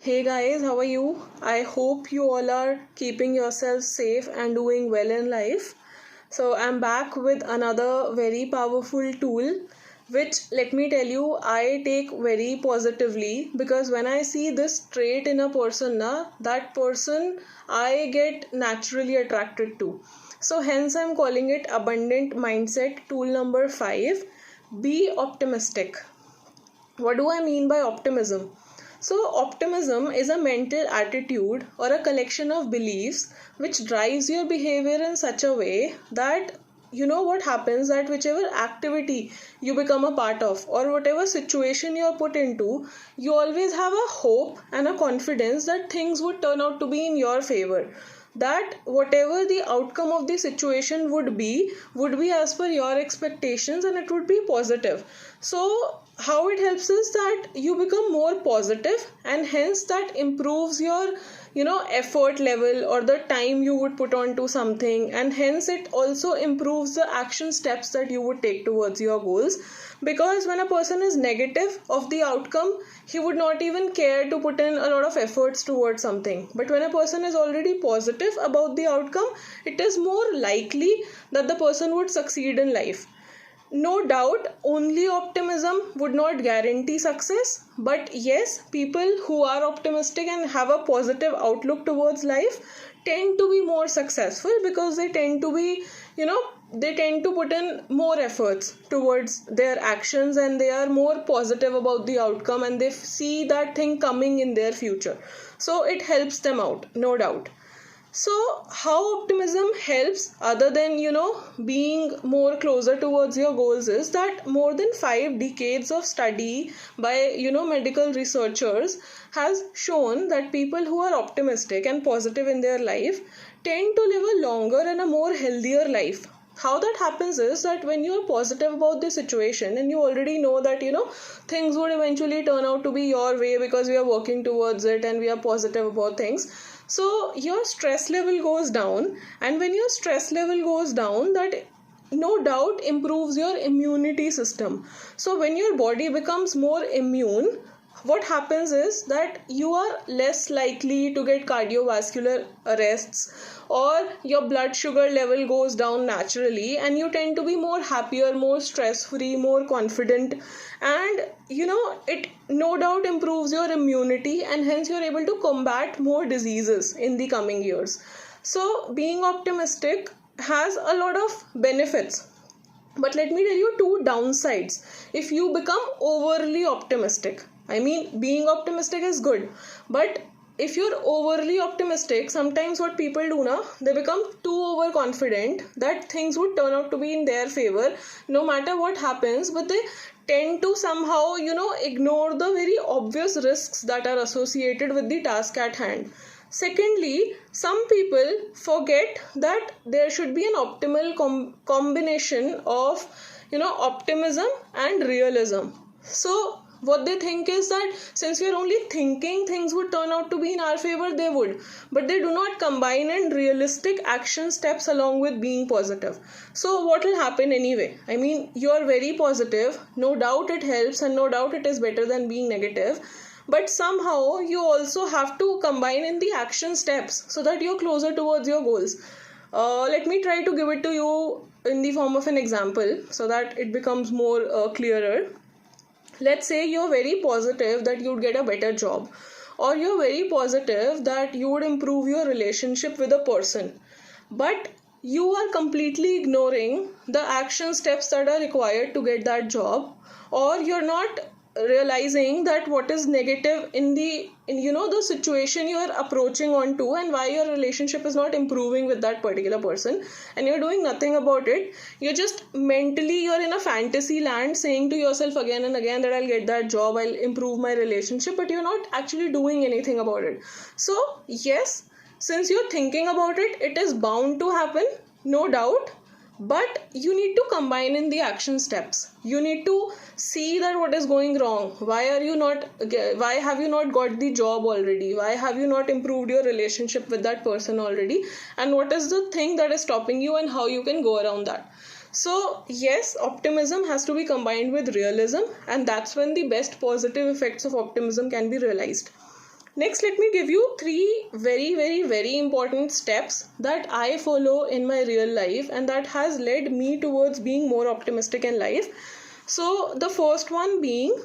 Hey guys, how are you? I hope you all are keeping yourselves safe and doing well in life. So, I'm back with another very powerful tool, which let me tell you, I take very positively because when I see this trait in a person, that person I get naturally attracted to. So, hence, I'm calling it Abundant Mindset Tool number 5. Be optimistic. What do I mean by optimism? So, optimism is a mental attitude or a collection of beliefs which drives your behavior in such a way that you know what happens, that whichever activity you become a part of or whatever situation you are put into, you always have a hope and a confidence that things would turn out to be in your favor, that whatever the outcome of the situation would be as per your expectations and it would be positive. So how it helps is that you become more positive and hence that improves your effort level or the time you would put on to something, and hence it also improves the action steps that you would take towards your goals. Because when a person is negative of the outcome, he would not even care to put in a lot of efforts towards something. But when a person is already positive about the outcome, it is more likely that the person would succeed in life. No doubt, only optimism would not guarantee success, but yes, people who are optimistic and have a positive outlook towards life tend to be more successful because they tend to be, they tend to put in more efforts towards their actions and they are more positive about the outcome and they see that thing coming in their future. So it helps them out, no doubt. So, how optimism helps other than being more closer towards your goals is that more than 5 decades of study by medical researchers has shown that people who are optimistic and positive in their life tend to live a longer and a more healthier life. How that happens is that when you are positive about the situation and you already know that things would eventually turn out to be your way because we are working towards it and we are positive about things, so your stress level goes down, and when your stress level goes down, that no doubt improves your immunity system. So when your body becomes more immune, what happens is that you are less likely to get cardiovascular arrests or your blood sugar level goes down naturally, and you tend to be more happier, more stress free, more confident, and it no doubt improves your immunity and hence you're able to combat more diseases in the coming years. So being optimistic has a lot of benefits, but let me tell you two downsides if you become overly optimistic. I mean, being optimistic is good, but if you're overly optimistic, sometimes what people do now, they become too overconfident that things would turn out to be in their favor no matter what happens, but they tend to somehow ignore the very obvious risks that are associated with the task at hand. Secondly, some people forget that there should be an optimal combination of optimism and realism. So what they think is that since we are only thinking things would turn out to be in our favor, they would, but they do not combine in realistic action steps along with being positive. So what will happen anyway? I mean, you are very positive, no doubt it helps and no doubt it is better than being negative, but somehow you also have to combine in the action steps so that you're closer towards your goals. Let me try to give it to you in the form of an example so that it becomes more clearer. Let's say you're very positive that you'd get a better job, or you're very positive that you would improve your relationship with a person, but you are completely ignoring the action steps that are required to get that job, or you're not realizing that what is negative in the situation you are approaching onto and why your relationship is not improving with that particular person, and you're doing nothing about it. You're just mentally, you're in a fantasy land saying to yourself again and again that I'll get that job, I'll improve my relationship, but you're not actually doing anything about it. So yes, since you're thinking about it, it is bound to happen, no doubt, but you need to combine in the action steps. You need to see that what is going wrong. Why have you not got the job already? Why have you not improved your relationship with that person already? And what is the thing that is stopping you and how you can go around that? So yes, optimism has to be combined with realism, and that's when the best positive effects of optimism can be realized. Next, let me give you 3 very, very, very important steps that I follow in my real life and that has led me towards being more optimistic in life. So, the first one being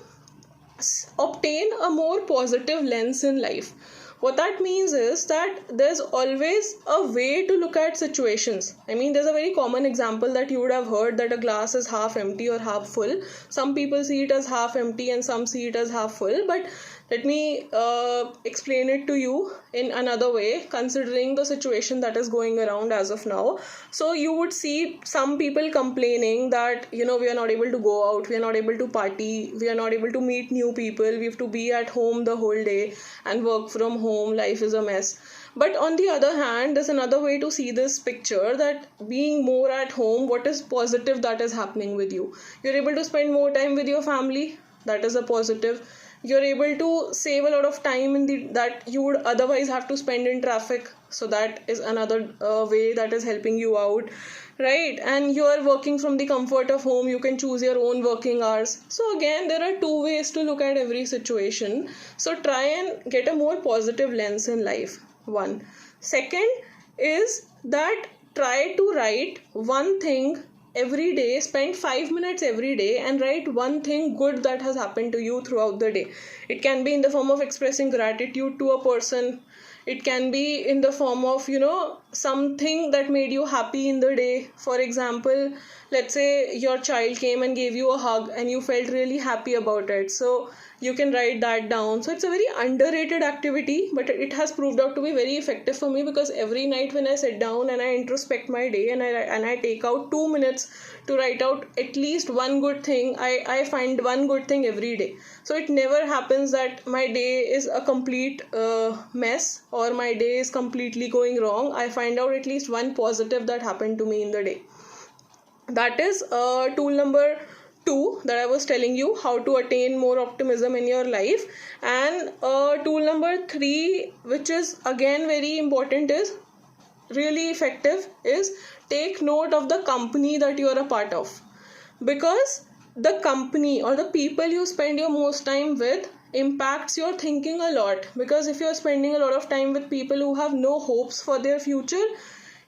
obtain a more positive lens in life. What that means is that there's always a way to look at situations. I mean, there's a very common example that you would have heard, that a glass is half empty or half full. Some people see it as half empty and some see it as half full, but let me explain it to you in another way, considering the situation that is going around as of now. So you would see some people complaining that, we are not able to go out, we are not able to party, we are not able to meet new people, we have to be at home the whole day and work from home, life is a mess. But on the other hand, there's another way to see this picture, that being more at home, what is positive that is happening with you? You're able to spend more time with your family, that is a positive. You're able to save a lot of time that you would otherwise have to spend in traffic, so that is another way that is helping you out, right? And you're working from the comfort of home, you can choose your own working hours. So again, there are 2 ways to look at every situation. So try and get a more positive lens in life. 1. Second is that try to write one thing every day. Spend 5 minutes every day and write one thing good that has happened to you throughout the day. It can be in the form of expressing gratitude to a person. It can be in the form of, something that made you happy in the day. For example, let's say your child came and gave you a hug and you felt really happy about it. So you can write that down. So it's a very underrated activity, but it has proved out to be very effective for me, because every night when I sit down and I introspect my day and I take out 2 minutes to write out at least one good thing, I find one good thing every day. So it never happens that my day is a complete mess or my day is completely going wrong. I find out at least one positive that happened to me in the day. That is tool number 2 that I was telling you, how to attain more optimism in your life. And tool number 3, which is again very important, is really effective, is take note of the company that you are a part of, because the company or the people you spend your most time with impacts your thinking a lot. Because if you are spending a lot of time with people who have no hopes for their future,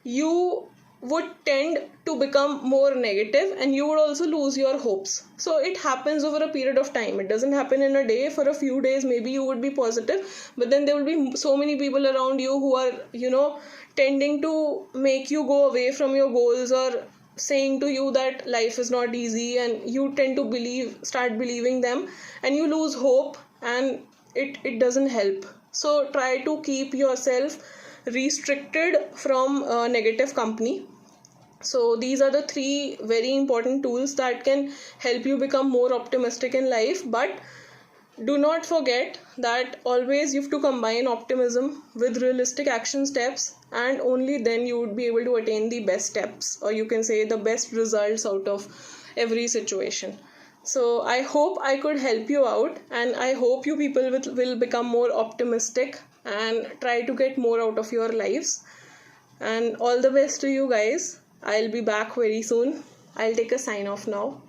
you would tend to become more negative and you would also lose your hopes. So it happens over a period of time. It doesn't happen in a day. For a few days maybe you would be positive, but then there will be so many people around you who are tending to make you go away from your goals, or saying to you that life is not easy, and you tend to start believing them, and you lose hope, and it doesn't help. So try to keep yourself restricted from negative company. So these are the 3 very important tools that can help you become more optimistic in life. But do not forget that always you have to combine optimism with realistic action steps, and only then you would be able to attain the best steps, or you can say the best results out of every situation. So I hope I could help you out, and I hope you people will become more optimistic and try to get more out of your lives. And all the best to you guys. I'll be back very soon. I'll take a sign off now.